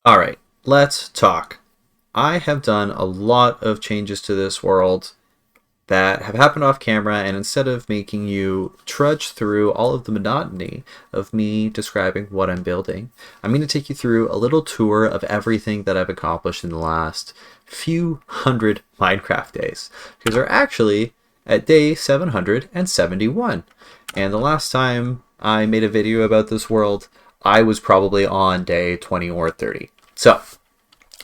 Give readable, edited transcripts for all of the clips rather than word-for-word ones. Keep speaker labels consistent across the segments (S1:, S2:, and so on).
S1: All right, let's talk. I have done a lot of changes to this world that have happened off camera, and instead of making you trudge through all of the monotony of me describing what I'm building, I'm going to take you through a little tour of everything that I've accomplished in the last few hundred Minecraft days. Because we're actually at day 771. And the last time I made a video about this world, I was probably on day 20 or 30. So,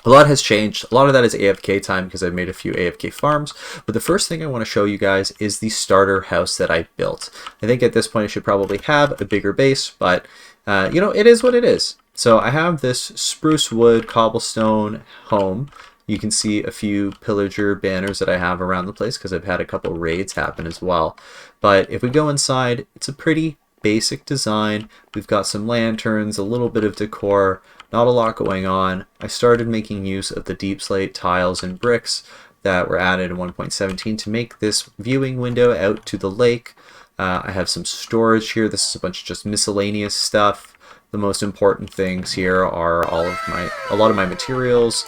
S1: a lot has changed. A lot of that is AFK time because I've made a few AFK farms. But the first thing I want to show you guys is the starter house that I built. I think at this point I should probably have a bigger base, but it is what it is. So I have this spruce wood cobblestone home. You can see a few pillager banners that I have around the place because I've had a couple raids happen as well. But if we go inside, it's a pretty basic design. We've got some lanterns, a little bit of decor, not a lot going on. I started making use of the deep slate tiles and bricks that were added in 1.17 to make this viewing window out to the lake. I have some storage here. This is a bunch of just miscellaneous stuff. The most important things here are a lot of my materials,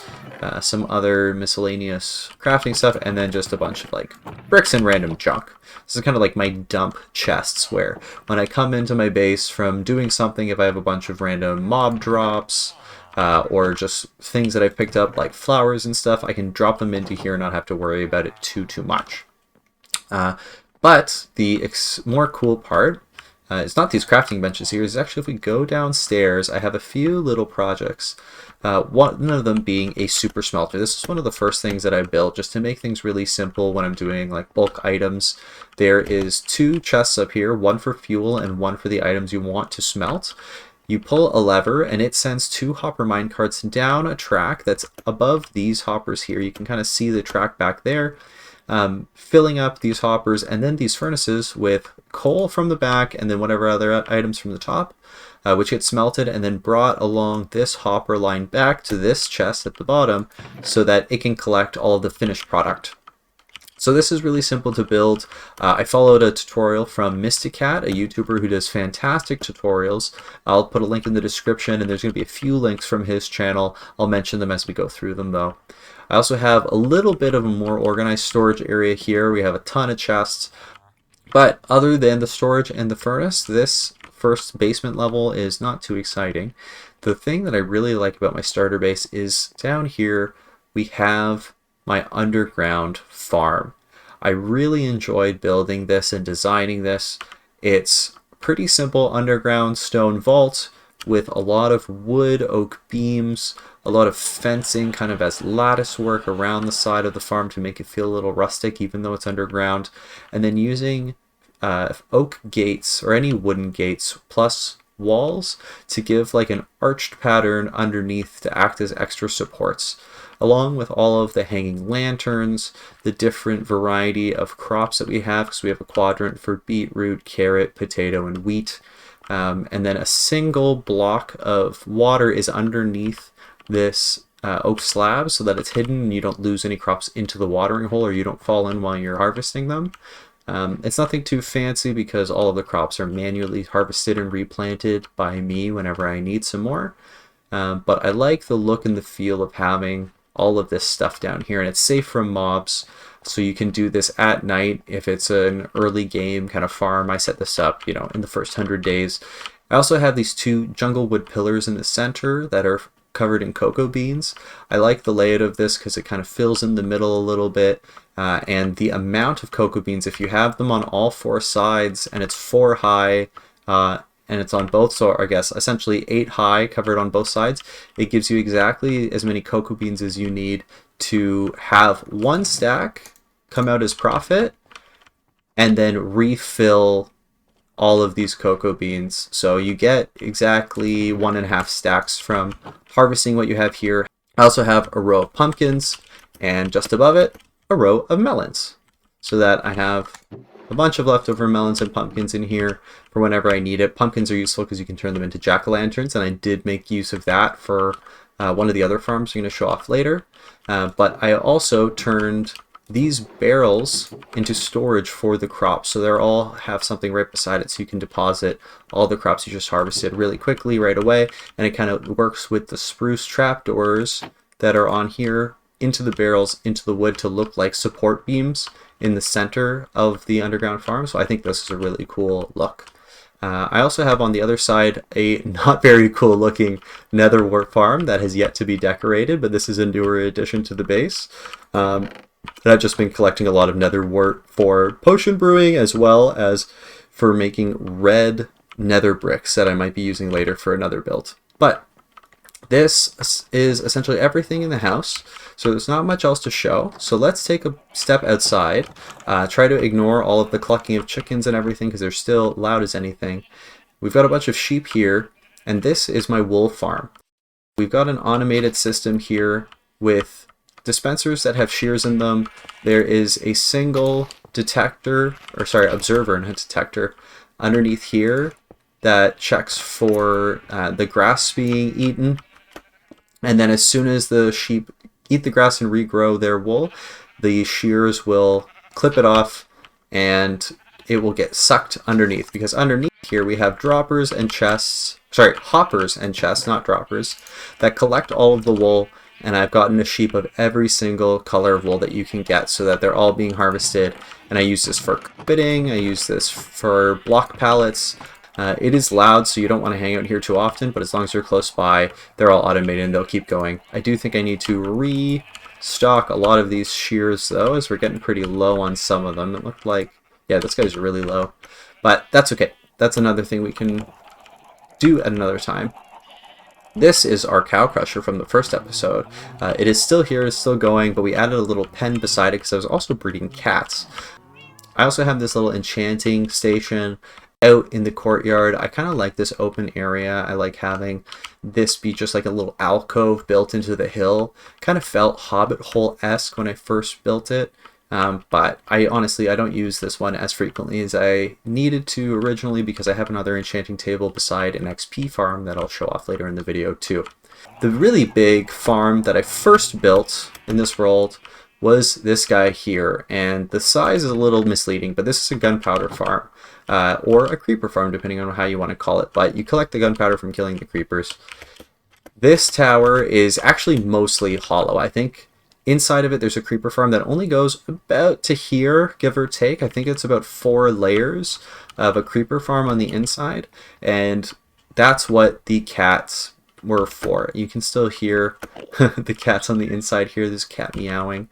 S1: some other miscellaneous crafting stuff, and then just a bunch of like bricks and random junk. This is kind of like my dump chests, where when I come into my base from doing something, if I have a bunch of random mob drops or just things that I've picked up like flowers and stuff, I can drop them into here and not have to worry about it too much. But the more cool part it's not these crafting benches here. It's actually, if we go downstairs, I have a few little projects. One of them being a super smelter. This is one of the first things that I built just to make things really simple when I'm doing like bulk items. There is two chests up here, one for fuel and one for the items you want to smelt. You pull a lever and it sends two hopper minecarts down a track that's above these hoppers here. You can kind of see the track back there. Filling up these hoppers and then these furnaces with coal from the back and then whatever other items from the top, which get smelted and then brought along this hopper line back to this chest at the bottom so that it can collect all of the finished product. So this is really simple to build. I followed a tutorial from Mysticat, a YouTuber who does fantastic tutorials. I'll put a link in the description, and there's going to be a few links from his channel. I'll mention them as we go through them though. I also have a little bit of a more organized storage area here. We have a ton of chests. But other than the storage and the furnace, this first basement level is not too exciting. The thing that I really like about my starter base is down here we have my underground farm. I really enjoyed building this and designing this. It's pretty simple underground stone vault with a lot of wood, oak beams, a lot of fencing kind of as lattice work around the side of the farm to make it feel a little rustic even though it's underground, and then using oak gates or any wooden gates plus walls to give like an arched pattern underneath to act as extra supports, along with all of the hanging lanterns, the different variety of crops that we have, because we have a quadrant for beetroot, carrot, potato, and wheat. And then a single block of water is underneath this oak slab so that it's hidden and you don't lose any crops into the watering hole or you don't fall in while you're harvesting them. It's nothing too fancy because all of the crops are manually harvested and replanted by me whenever I need some more. But I like the look and the feel of having all of this stuff down here, and it's safe from mobs, so you can do this at night if it's an early game kind of farm. I set this up, in the first 100 days. I also have these two jungle wood pillars in the center that are covered in cocoa beans. I like the layout of this because it kind of fills in the middle a little bit, and the amount of cocoa beans, if you have them on all four sides and it's 4 high, and it's on both, so I guess essentially 8 high covered on both sides, it gives you exactly as many cocoa beans as you need to have one stack come out as profit and then refill all of these cocoa beans. So you get exactly 1.5 stacks from harvesting what you have here. I also have a row of pumpkins and just above it a row of melons, so that I have a bunch of leftover melons and pumpkins in here for whenever I need it. Pumpkins are useful because you can turn them into jack-o'-lanterns, and I did make use of that for one of the other farms I'm going to show off later. But I also turned these barrels into storage for the crops. So they're all have something right beside it so you can deposit all the crops you just harvested really quickly right away. And it kind of works with the spruce trapdoors that are on here into the barrels, into the wood to look like support beams in the center of the underground farm. So I think this is a really cool look. I also have on the other side a not very cool looking nether wart farm that has yet to be decorated, but this is a newer addition to the base. And I've just been collecting a lot of nether wart for potion brewing as well as for making red nether bricks that I might be using later for another build. But this is essentially everything in the house, so there's not much else to show. So let's take a step outside, try to ignore all of the clucking of chickens and everything because they're still loud as anything. We've got a bunch of sheep here, and this is my wool farm. We've got an automated system here with dispensers that have shears in them. There is a single detector, or sorry, observer and a detector underneath here that checks for the grass being eaten. And then as soon as the sheep eat the grass and regrow their wool, the shears will clip it off and it will get sucked underneath, because underneath here we have droppers and chests, sorry, hoppers and chests, not droppers, that collect all of the wool. And I've gotten a sheep of every single color of wool that you can get so that they're all being harvested. And I use this for carpeting, I use this for block pallets. It is loud, so you don't want to hang out here too often, but as long as you're close by, they're all automated and they'll keep going. I do think I need to restock a lot of these shears though, as we're getting pretty low on some of them. It looked like, yeah, this guy's really low, but that's okay. That's another thing we can do at another time. This is our cow crusher from the first episode. It is still here, it's still going, but we added a little pen beside it because I was also breeding cats. I also have this little enchanting station out in the courtyard. I kind of like this open area. I like having this be just like a little alcove built into the hill. Kind of felt Hobbit hole-esque when I first built it. But I don't use this one as frequently as I needed to originally because I have another enchanting table beside an XP farm that I'll show off later in the video too. The really big farm that I first built in this world was this guy here, and the size is a little misleading, but this is a gunpowder farm, or a creeper farm depending on how you want to call it, but you collect the gunpowder from killing the creepers. This tower is actually mostly hollow. I think inside of it there's a creeper farm that only goes about to here, give or take. I think it's about 4 layers of a creeper farm on the inside, and that's what the cats were for. You can still hear the cats on the inside here. There's a cat meowing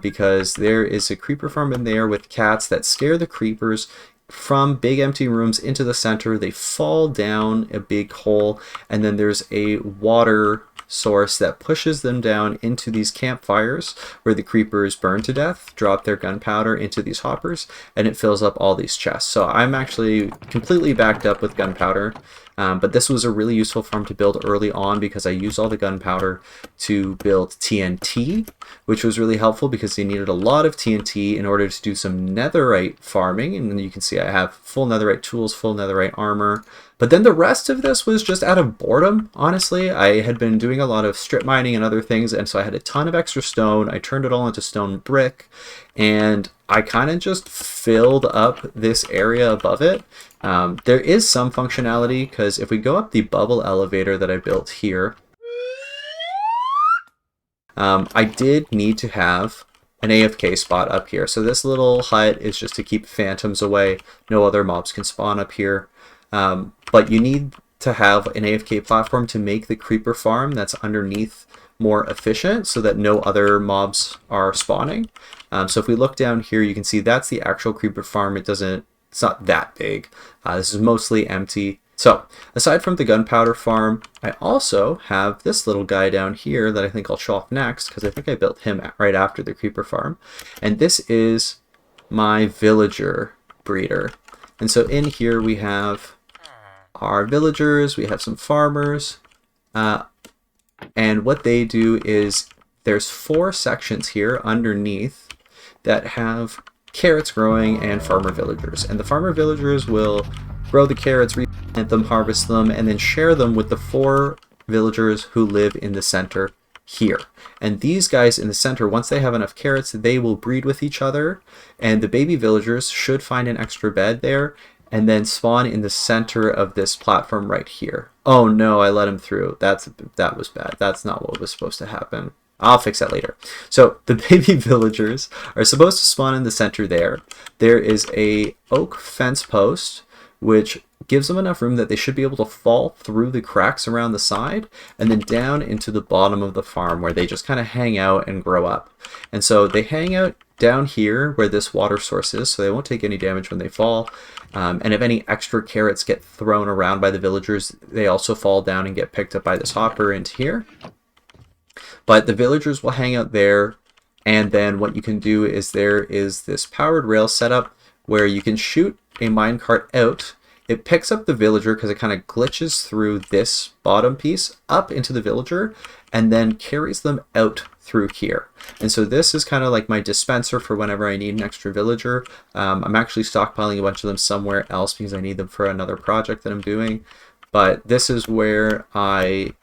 S1: because there is a creeper farm in there with cats that scare the creepers from big empty rooms into the center. They fall down a big hole, and then there's a water source that pushes them down into these campfires where the creepers burn to death, drop their gunpowder into these hoppers, and it fills up all these chests. So I'm actually completely backed up with gunpowder, but this was a really useful farm to build early on because I used all the gunpowder to build TNT, which was really helpful because they needed a lot of TNT in order to do some netherite farming. And you can see I have full netherite tools, full netherite armor. But then the rest of this was just out of boredom, honestly. I had been doing a lot of strip mining and other things, and so I had a ton of extra stone. I turned it all into stone brick, and I kind of just filled up this area above it. There is some functionality, because if we go up the bubble elevator that I built here, I did need to have an AFK spot up here. So this little hut is just to keep phantoms away. No other mobs can spawn up here. But you need to have an AFK platform to make the creeper farm that's underneath more efficient so that no other mobs are spawning. So if we look down here, you can see that's the actual creeper farm. It's not that big. This is mostly empty. So aside from the gunpowder farm, I also have this little guy down here that I think I'll show off next because I think I built him right after the creeper farm. And this is my villager breeder. And so in here we have our villagers, we have some farmers, and what they do is there's 4 sections here underneath that have carrots growing and farmer villagers. And the farmer villagers will grow the carrots, replant them, harvest them, and then share them with the 4 villagers who live in the center here. And these guys in the center, once they have enough carrots, they will breed with each other, and the baby villagers should find an extra bed there and then spawn in the center of this platform right here. Oh no, I let him through. That was bad. That's not what was supposed to happen. I'll fix that later. So the baby villagers are supposed to spawn in the center there. There is a oak fence post which gives them enough room that they should be able to fall through the cracks around the side and then down into the bottom of the farm where they just kind of hang out and grow up. And so they hang out down here where this water source is, so they won't take any damage when they fall. And if any extra carrots get thrown around by the villagers, they also fall down and get picked up by this hopper into here. But the villagers will hang out there, and then what you can do is there is this powered rail setup where you can shoot a minecart out. It picks up the villager because it kind of glitches through this bottom piece up into the villager and then carries them out through here. And so this is kind of like my dispenser for whenever I need an extra villager. I'm actually stockpiling a bunch of them somewhere else because I need them for another project that I'm doing. But this is where I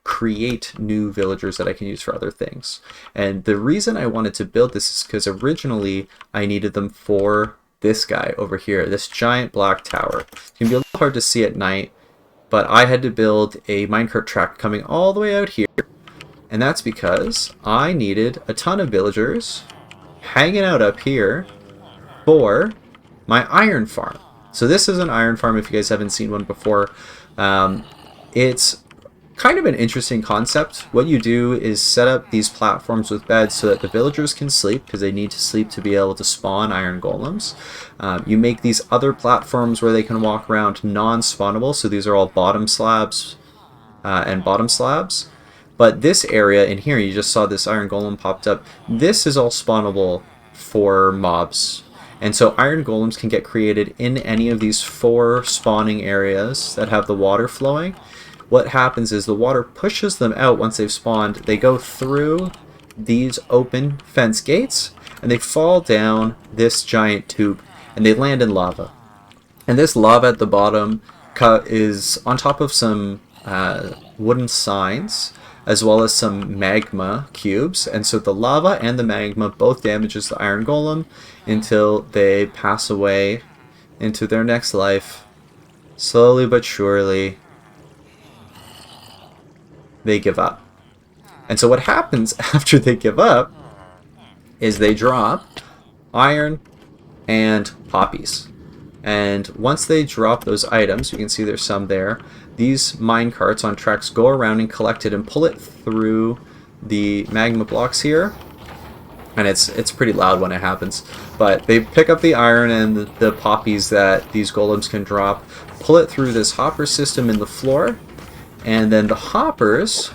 S1: create new villagers that I can use for other things. And the reason I wanted to build this is because originally I needed them for this guy over here, this giant black tower. It can be a little hard to see at night, but I had to build a minecart track coming all the way out here. And that's because I needed a ton of villagers hanging out up here for my iron farm. So this is an iron farm if you guys haven't seen one before. It's kind of an interesting concept. What you do is set up these platforms with beds so that the villagers can sleep because they need to sleep to be able to spawn iron golems. You make these other platforms where they can walk around non-spawnable, so these are all bottom slabs and bottom slabs. But this area in here, you just saw this iron golem popped up. This is all spawnable for mobs. And so iron golems can get created in any of these 4 spawning areas that have the water flowing. What happens is the water pushes them out once they've spawned. They go through these open fence gates and they fall down this giant tube and they land in lava. And this lava at the bottom is on top of some wooden signs as well as some magma cubes. And so the lava and the magma both damages the iron golem until they pass away into their next life. Slowly but surely they give up. And so what happens after they give up is they drop iron and poppies. And once they drop those items, you can see there's some there, these mine carts on tracks go around and collect it and pull it through the magma blocks here. And it's pretty loud when it happens. But they pick up the iron and the poppies that these golems can drop, pull it through this hopper system in the floor, and then the hoppers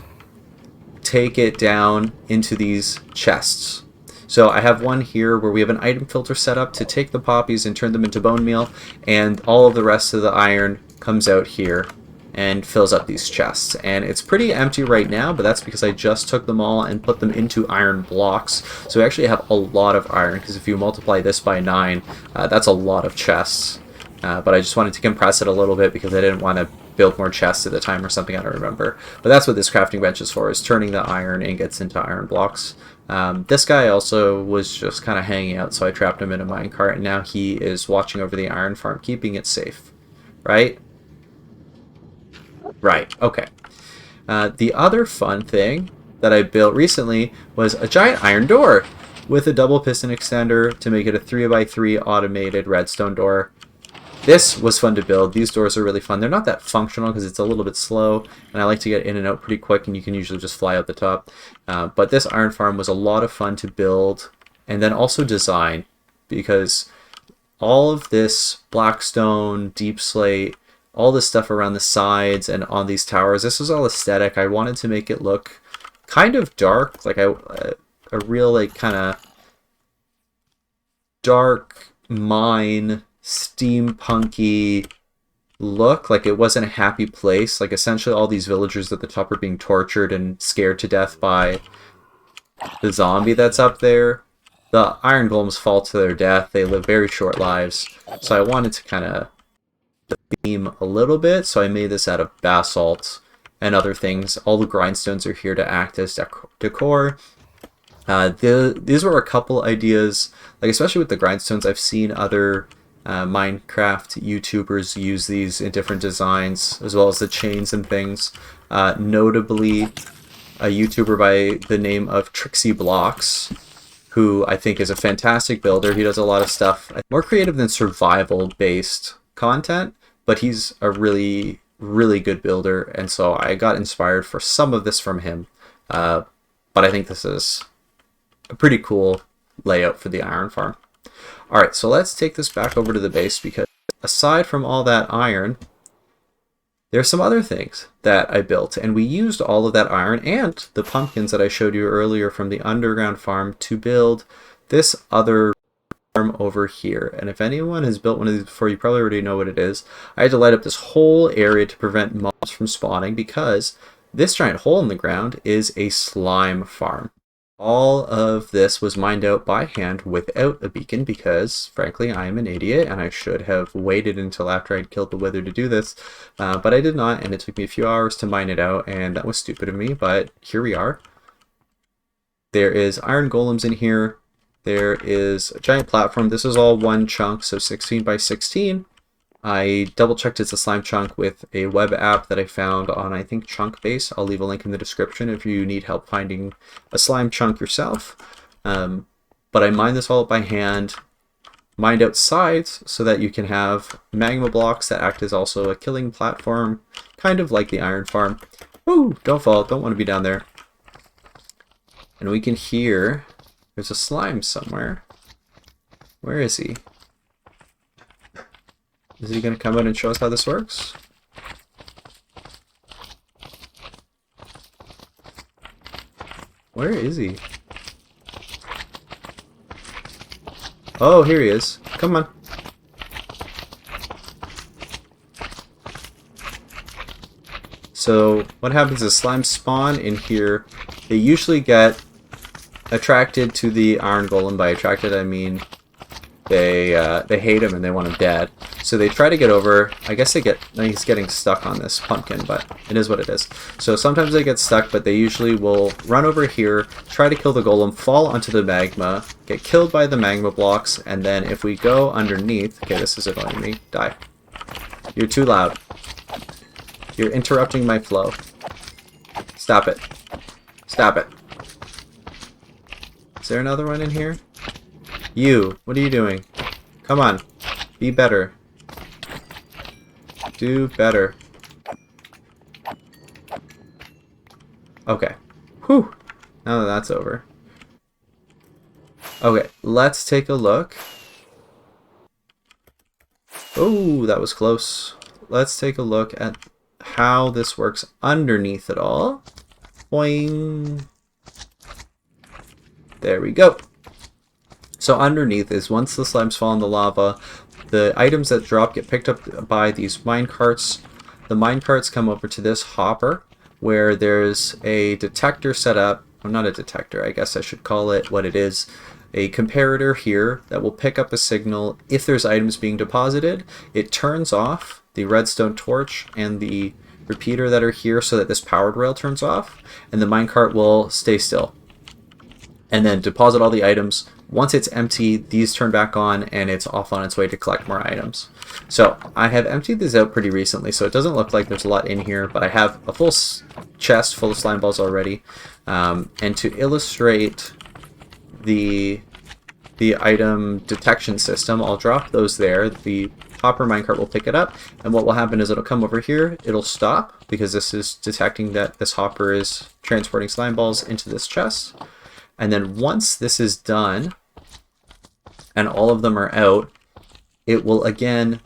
S1: take it down into these chests. So I have one here where we have an item filter set up to take the poppies and turn them into bone meal, and all of the rest of the iron comes out here and fills up these chests. And it's pretty empty right now, but that's because I just took them all and put them into iron blocks. So we actually have a lot of iron, because if you multiply this by 9, that's a lot of chests. But I just wanted to compress it a little bit because I didn't want to build more chests at the time or something, I don't remember. But that's what this crafting bench is for, is turning the iron ingots into iron blocks. This guy also was just kind of hanging out, so I trapped him in a minecart, and now he is watching over the iron farm, keeping it safe. Right? Right, okay. The other fun thing that I built recently was a giant iron door with a double piston extender to make it a 3x3 automated redstone door. This was fun to build. These doors are really fun. They're not that functional because it's a little bit slow, and I like to get in and out pretty quick, and you can usually just fly out the top. But this iron farm was a lot of fun to build and then also design, because all of this blackstone, deep slate, all this stuff around the sides and on these towers, this was all aesthetic. I wanted to make it look kind of dark, like a real like kind of dark mine, steampunky look, like it wasn't a happy place. Like essentially all these villagers at the top are being tortured and scared to death by the zombie that's up there. The iron golems fall to their death. They live very short lives. So I wanted to kind of the theme a little bit, so I made this out of basalt and other things. All the grindstones are here to act as decor. These were a couple ideas, like especially with the grindstones. I've seen other Minecraft YouTubers use these in different designs, as well as the chains and things. Notably, a YouTuber by the name of Trixie Blocks, who I think is a fantastic builder. He does a lot of stuff more creative than survival-based content, but he's a really, really good builder, and so I got inspired for some of this from him. But I think this is a pretty cool layout for the iron farm. Alright, so let's take this back over to the base, because aside from all that iron, there's some other things that I built, and we used all of that iron and the pumpkins that I showed you earlier from the underground farm to build this other farm over here. And if anyone has built one of these before, you probably already know what it is. I had to light up this whole area to prevent mobs from spawning, because this giant hole in the ground is a slime farm. All of this was mined out by hand without a beacon, because frankly I am an idiot and I should have waited until after I'd killed the wither to do this, but I did not, and it took me a few hours to mine it out, and that was stupid of me, but here we are. There is iron golems in here. There is a giant platform. This is all one chunk, so 16 by 16. I double checked it's a slime chunk with a web app that I found on, I think, Chunkbase. I'll leave a link in the description if you need help finding a slime chunk yourself. But I mined this all by hand, mined out sides so that you can have magma blocks that act as also a killing platform, kind of like the iron farm. Woo! Don't fall, don't want to be down there. And we can hear there's a slime somewhere. Where is he? Is he going to come out and show us how this works? Where is he? Oh, here he is. Come on. So what happens is slimes spawn in here. They usually get attracted to the iron golem. By attracted, I mean they hate him and they want him dead. So they try to get over. I guess he's getting stuck on this pumpkin, but it is what it is. So sometimes they get stuck, but they usually will run over here, try to kill the golem, fall onto the magma, get killed by the magma blocks, and then if we go underneath, okay, this is annoying me, die. You're too loud. You're interrupting my flow. Stop it. Stop it. Is there another one in here? You, what are you doing? Come on, be better. Do better. Okay. Whew. Now that that's over. Okay, let's take a look. Oh, that was close. Let's take a look at how this works underneath it all. Boing. There we go. So underneath is once the slimes fall in the lava, the items that drop get picked up by these mine carts. The mine carts come over to this hopper where there's a detector set up. Well, not a detector, I guess I should call it what it is. A comparator here that will pick up a signal if there's items being deposited. It turns off the redstone torch and the repeater that are here so that this powered rail turns off, and the minecart will stay still and then deposit all the items. Once it's empty, these turn back on and it's off on its way to collect more items. So I have emptied this out pretty recently, so it doesn't look like there's a lot in here, but I have a full chest full of slime balls already. And to illustrate the item detection system, I'll drop those there. The hopper minecart will pick it up, and what will happen is it'll come over here, it'll stop because this is detecting that this hopper is transporting slime balls into this chest. And then once this is done and all of them are out, it will again,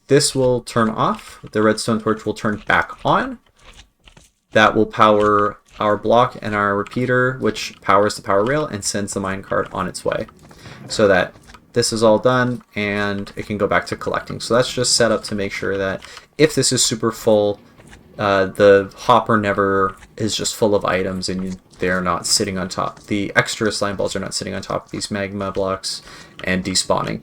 S1: this will turn off, the redstone torch will turn back on. That will power our block and our repeater, which powers the power rail and sends the minecart on its way. So that this is all done and it can go back to collecting. So that's just set up to make sure that if this is super full, the hopper never is just full of items and they're not sitting on top. The extra slime balls are not sitting on top of these magma blocks and despawning.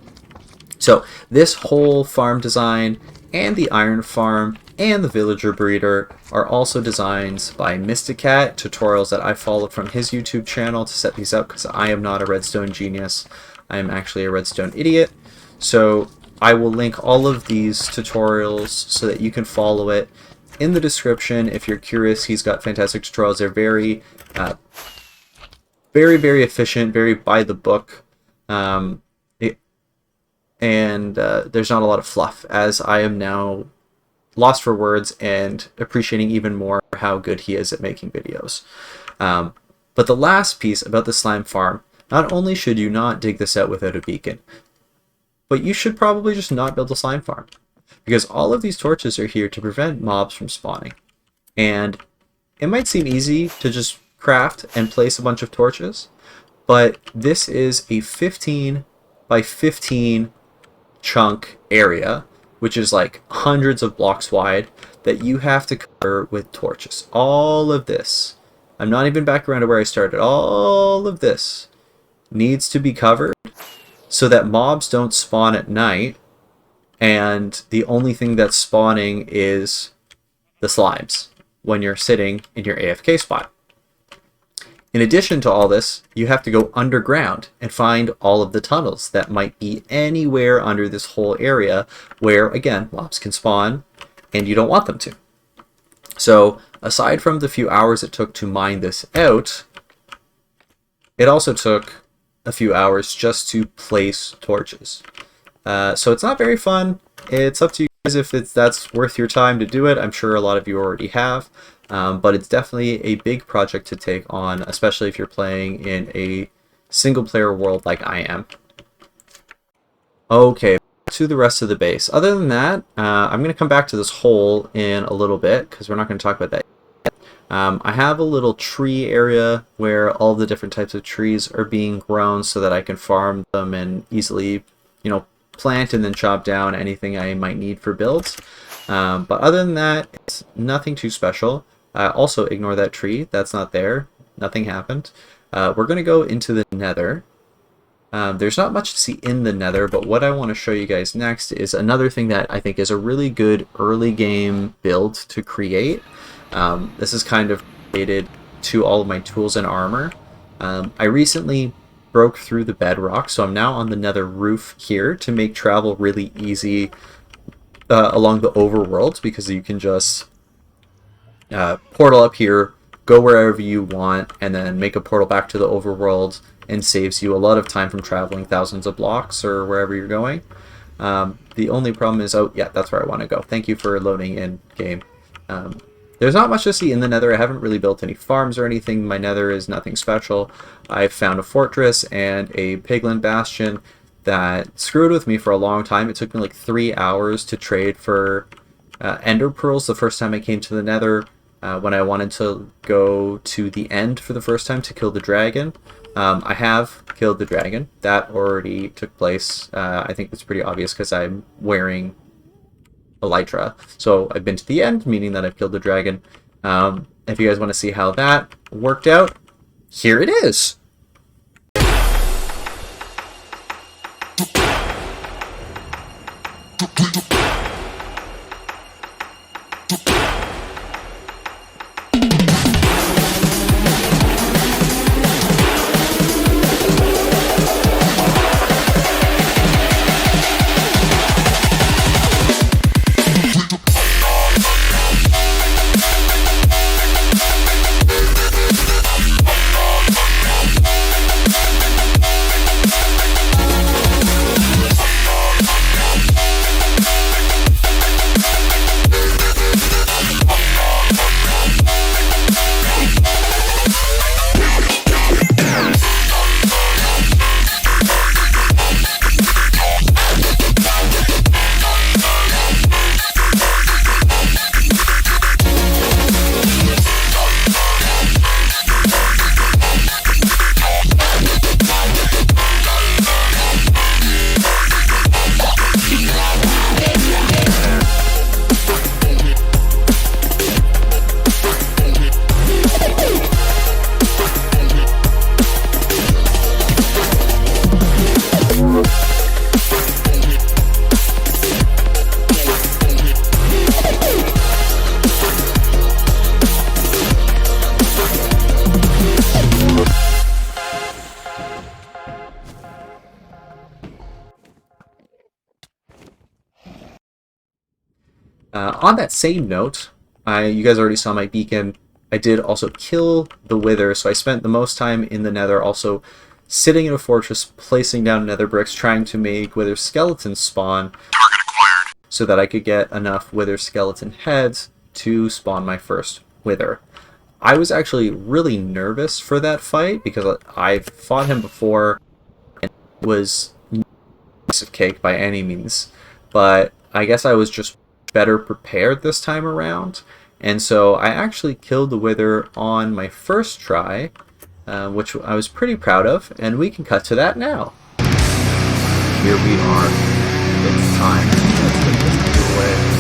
S1: So this whole farm design and the iron farm and the Villager Breeder are also designed by Mysticat, tutorials that I followed from his YouTube channel to set these up because I am not a redstone genius. I am actually a redstone idiot. So I will link all of these tutorials so that you can follow it in the description. If you're curious, he's got fantastic tutorials. They're very, very efficient, very by the book. There's not a lot of fluff, as I am now lost for words and appreciating even more how good he is at making videos. But the last piece about the slime farm, not only should you not dig this out without a beacon, but you should probably just not build a slime farm, because all of these torches are here to prevent mobs from spawning. And it might seem easy to just craft and place a bunch of torches, but this is a 15 by 15 chunk area, which is like hundreds of blocks wide, that you have to cover with torches. All of this, I'm not even back around to where I started, all of this needs to be covered so that mobs don't spawn at night, and the only thing that's spawning is the slimes when you're sitting in your AFK spot. In addition to all this, you have to go underground and find all of the tunnels that might be anywhere under this whole area where, again, mobs can spawn and you don't want them to. So aside from the few hours it took to mine this out, it also took a few hours just to place torches. So it's not very fun. It's up to you guys if that's worth your time to do it. I'm sure a lot of you already have. But it's definitely a big project to take on, especially if you're playing in a single-player world like I am. Okay, to the rest of the base. Other than that, I'm going to come back to this hole in a little bit, because we're not going to talk about that yet. I have a little tree area where all the different types of trees are being grown so that I can farm them and easily, plant and then chop down anything I might need for builds. But other than that, it's nothing too special. Also, ignore that tree. That's not there. Nothing happened. We're going to go into the nether. There's not much to see in the nether, but what I want to show you guys next is another thing that I think is a really good early game build to create. This is kind of related to all of my tools and armor. I recently broke through the bedrock, so I'm now on the nether roof here to make travel really easy along the overworld, because you can just portal up here, go wherever you want, and then make a portal back to the overworld, and saves you a lot of time from traveling thousands of blocks or wherever you're going. The only problem is, oh yeah, that's where I want to go. Thank you for loading in game. There's not much to see in the nether. I haven't really built any farms or anything. My nether is nothing special. I've found a fortress and a piglin bastion that screwed with me for a long time. It took me like 3 hours to trade for ender pearls the first time I came to the nether, when I wanted to go to the end for the first time to kill the dragon. I have killed the dragon. That already took place. I think it's pretty obvious because I'm wearing elytra. So I've been to the end, meaning that I've killed the dragon. If you guys want to see how that worked out, here it is. On that same note, you guys already saw my beacon. I did also kill the Wither, so I spent the most time in the Nether also sitting in a fortress, placing down nether bricks, trying to make Wither skeletons spawn so that I could get enough Wither skeleton heads to spawn my first Wither. I was actually really nervous for that fight because I've fought him before and it was no piece of cake by any means, but I guess I was just better prepared this time around, and so I actually killed the Wither on my first try, which I was pretty proud of, and we can cut to that now.
S2: Here we are. It's time. Let's get this underway.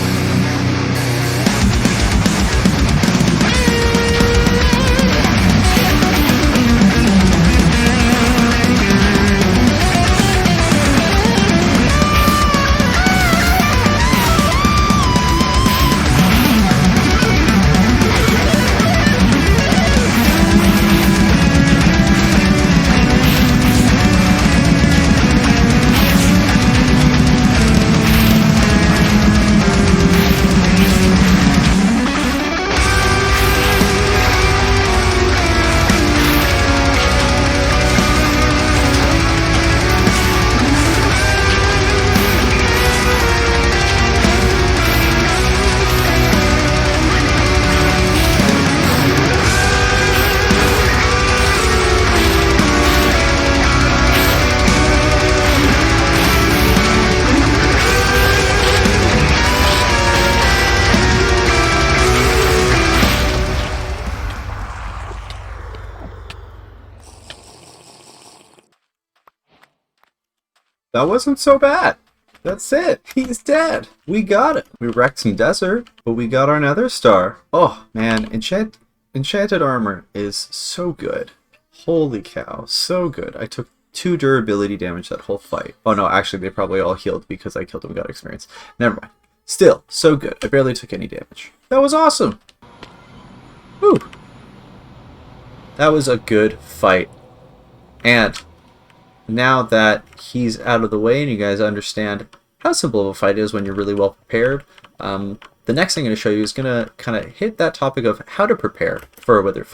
S1: That wasn't so bad. That's it. He's dead. We got it. We wrecked some desert, but we got our nether star. Oh, man. Enchanted armor is so good. Holy cow. So good. I took 2 durability damage that whole fight. Oh, no. Actually, they probably all healed because I killed them and got experience. Never mind. Still, so good. I barely took any damage. That was awesome. Whew. That was a good fight. And now that he's out of the way and you guys understand how simple of a fight is when you're really well prepared, the next thing I'm going to show you is going to kind of hit that topic of how to prepare for a Wither fight.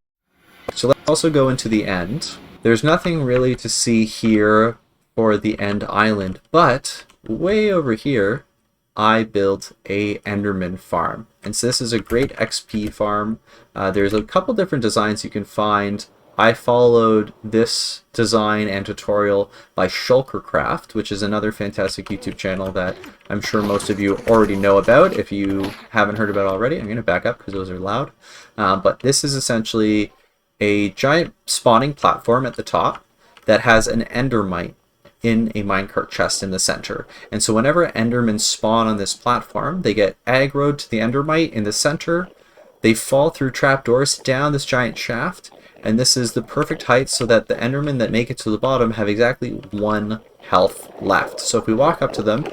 S1: So let's also go into the end. There's nothing really to see here for the end island, but way over here I built a Enderman farm. And so this is a great XP farm. There's a couple different designs you can find. I followed this design and tutorial by Shulkercraft, which is another fantastic YouTube channel that I'm sure most of you already know about. If you haven't heard about it already, I'm going to back up because those are loud. But this is essentially a giant spawning platform at the top that has an endermite in a minecart chest in the center. And so whenever endermen spawn on this platform, they get aggroed to the endermite in the center. They fall through trapdoors down this giant shaft. And this is the perfect height so that the endermen that make it to the bottom have exactly 1 health left. So if we walk up to them,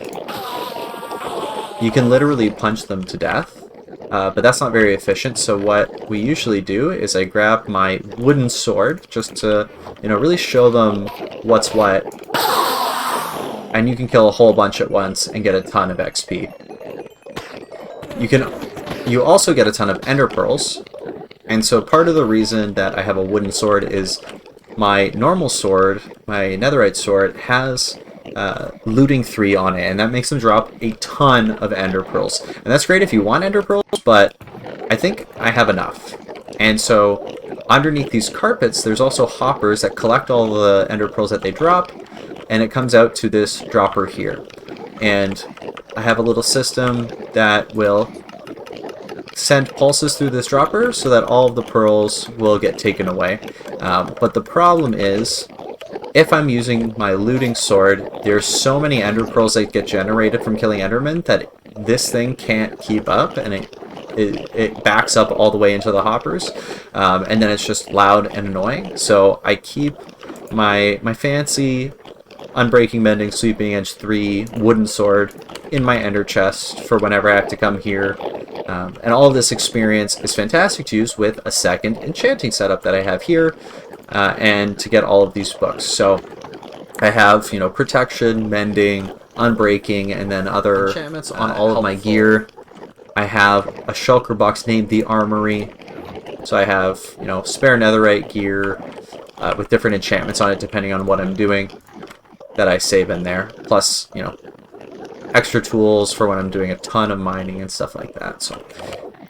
S1: you can literally punch them to death. But that's not very efficient. So what we usually do is I grab my wooden sword just to, really show them what's what. And you can kill a whole bunch at once and get a ton of XP. You also get a ton of ender pearls. And so part of the reason that I have a wooden sword is my normal sword, my netherite sword, has looting 3 on it, and that makes them drop a ton of ender pearls. And that's great if you want ender pearls, but I think I have enough. And so underneath these carpets, there's also hoppers that collect all the ender pearls that they drop, and it comes out to this dropper here. And I have a little system that will send pulses through this dropper so that all of the pearls will get taken away. But the problem is, if I'm using my looting sword, there's so many ender pearls that get generated from killing endermen that this thing can't keep up, and it backs up all the way into the hoppers, and then it's just loud and annoying. So I keep my fancy Unbreaking, Mending, Sweeping Edge 3 wooden sword in my ender chest for whenever I have to come here. And all of this experience is fantastic to use with a second enchanting setup that I have here, and to get all of these books. So I have, Protection, Mending, Unbreaking, and then other enchantments on all of my gear. I have a shulker box named the Armory. So I have, spare netherite gear with different enchantments on it depending on what I'm doing that I save in there. Plus, extra tools for when I'm doing a ton of mining and stuff like that. So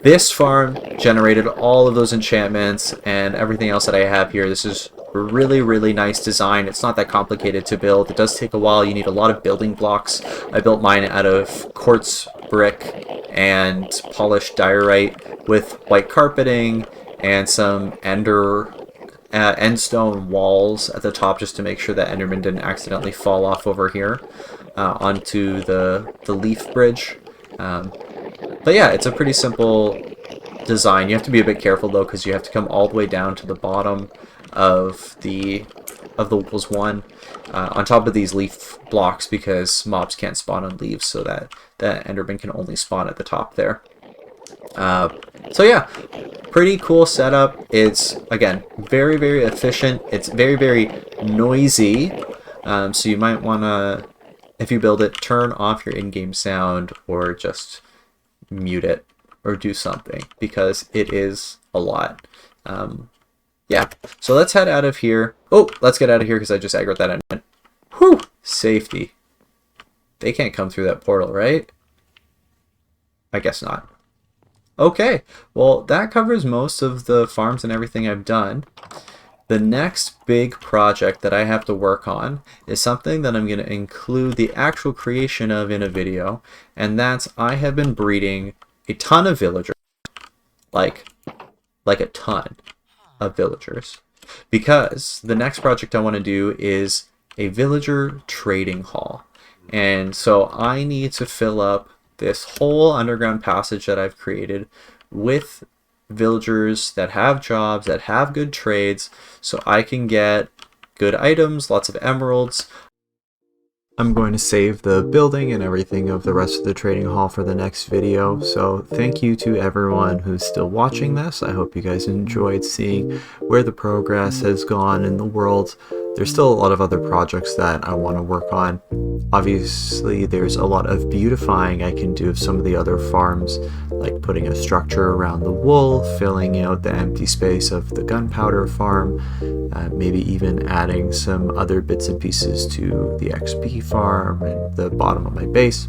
S1: this farm generated all of those enchantments and everything else that I have here. This is a really, really nice design. It's not that complicated to build. It does take a while. You need a lot of building blocks. I built mine out of quartz brick and polished diorite with white carpeting and some endstone walls at the top just to make sure that Enderman didn't accidentally fall off over here onto the leaf bridge. But yeah, it's a pretty simple design. You have to be a bit careful though, because you have to come all the way down to the bottom of the Wolves 1 on top of these leaf blocks, because mobs can't spawn on leaves, so that Enderman can only spawn at the top there. So yeah, pretty cool setup. It's, again, very, very efficient. It's very, very noisy, so you might want to, if you build it, turn off your in-game sound or just mute it or do something, because it is a lot. Yeah, so let's head out of here. Oh, let's get out of here because I just aggroed that in. Whew, safety. They can't come through that portal, right? I guess not. Okay, well, that covers most of the farms and everything I've done. The next big project that I have to work on is something that I'm going to include the actual creation of in a video, and that's I have been breeding a ton of villagers, like a ton of villagers, because the next project I want to do is a villager trading hall. And so I need to fill up this whole underground passage that I've created with villagers that have jobs, that have good trades, so I can get good items, lots of emeralds. I'm going to save the building and everything of the rest of the trading hall for the next video, so thank you to everyone who's still watching this. I hope you guys enjoyed seeing where the progress has gone in the world. There's still a lot of other projects that I want to work on. Obviously, there's a lot of beautifying I can do of some of the other farms, like putting a structure around the wool, filling out the empty space of the gunpowder farm, maybe even adding some other bits and pieces to the XP farm and the bottom of my base.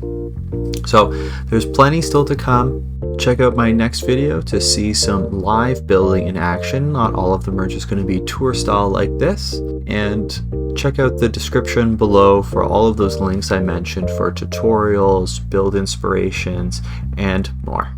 S1: So there's plenty still to come. Check out my next video to see some live building in action. Not all of them are just going to be tour style like this. And check out the description below for all of those links I mentioned for tutorials, build inspirations, and more.